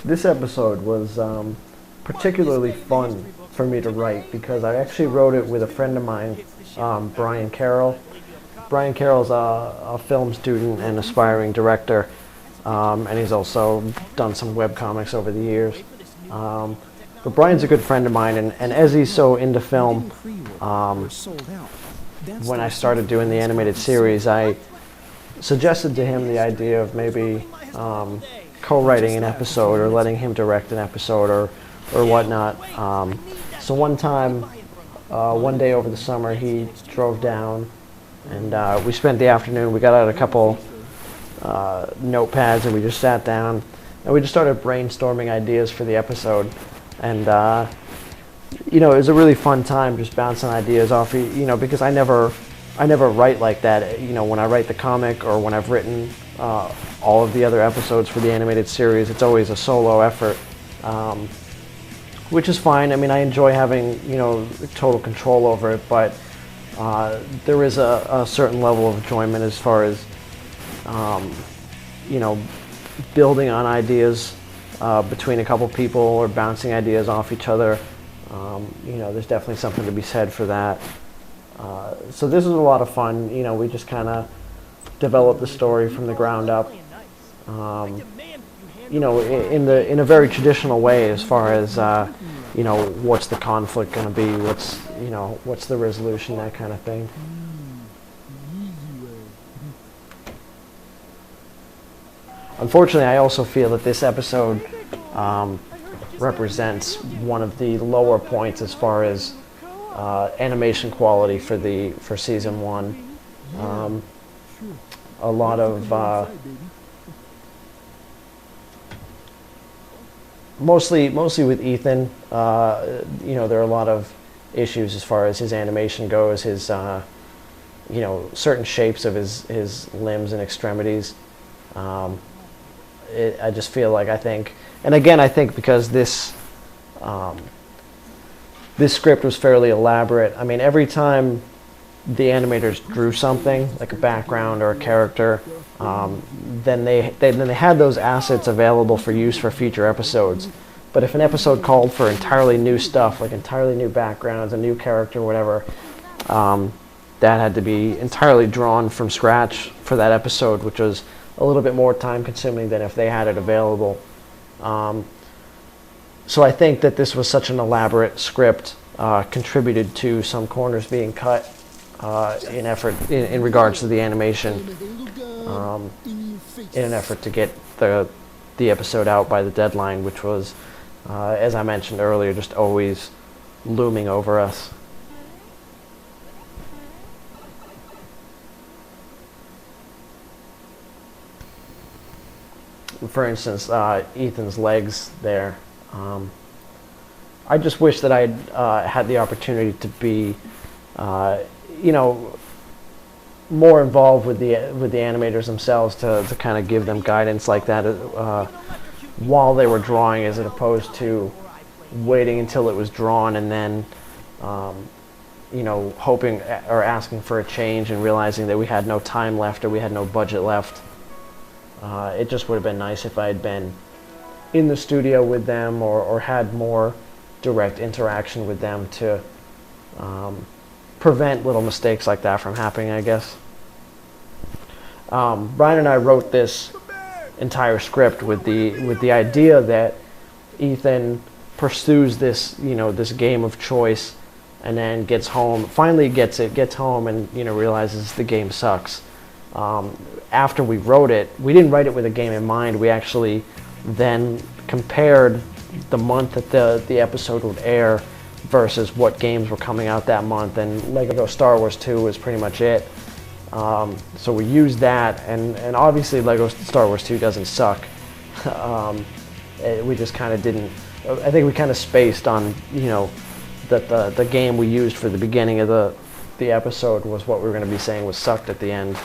This episode was particularly fun for me to write because I actually wrote it with a friend of mine, Brian Carroll. Brian Carroll's a film student and aspiring director, and he's also done some webcomics over the years. But Brian's a good friend of mine, and as he's so into film, when I started doing the animated series, I suggested to him the idea of maybe co-writing an episode or letting him direct an episode or whatnot. So one time, one day over the summer, he drove down and we spent the afternoon. We got out a couple notepads and we just sat down and we just started brainstorming ideas for the episode. And it was a really fun time just bouncing ideas off, because I never write like that. When I write the comic or when I've written all of the other episodes for the animated series, it's always a solo effort, which is fine. I mean, I enjoy having, total control over it, but there is a certain level of enjoyment as far as, building on ideas between a couple people or bouncing ideas off each other. There's definitely something to be said for that. So this was a lot of fun. We just kind of developed the story from the ground up. In a very traditional way, as far as what's the conflict going to be, what's the resolution, that kind of thing. Unfortunately, I also feel that this episode represents one of the lower points as far as animation quality for season 1. A lot of mostly with Ethan, there are a lot of issues as far as his animation goes, his certain shapes of his limbs and extremities. I just feel like I think because this script was fairly elaborate. I mean, every time the animators drew something like a background or a character, then they had those assets available for use for future episodes. But if an episode called for entirely new stuff, like entirely new backgrounds, a new character, whatever, that had to be entirely drawn from scratch for that episode, which was a little bit more time consuming than if they had it available. So I think that this was such an elaborate script contributed to some corners being cut in regards to the animation, in an effort to get the episode out by the deadline, which was, as I mentioned earlier, just always looming over us. For instance, Ethan's legs there. I just wish that I'd had the opportunity to be, more involved with the animators themselves to kind of give them guidance like that while they were drawing, as opposed to waiting until it was drawn and then, hoping or asking for a change and realizing that we had no time left or we had no budget left. It just would have been nice if I had been in the studio with them or had more direct interaction with them to prevent little mistakes like that from happening, I guess. Brian and I wrote this entire script with the idea that Ethan pursues this game of choice and then gets home, finally gets home and realizes the game sucks. After we wrote it, we didn't write it with a game in mind. We actually then compared the month that the episode would air versus what games were coming out that month, and Lego Star Wars 2 was pretty much it. So we used that, and obviously Lego Star Wars 2 doesn't suck. We just kind of didn't. I think we kind of spaced on that the game we used for the beginning of the episode was what we were going to be saying was sucked at the end.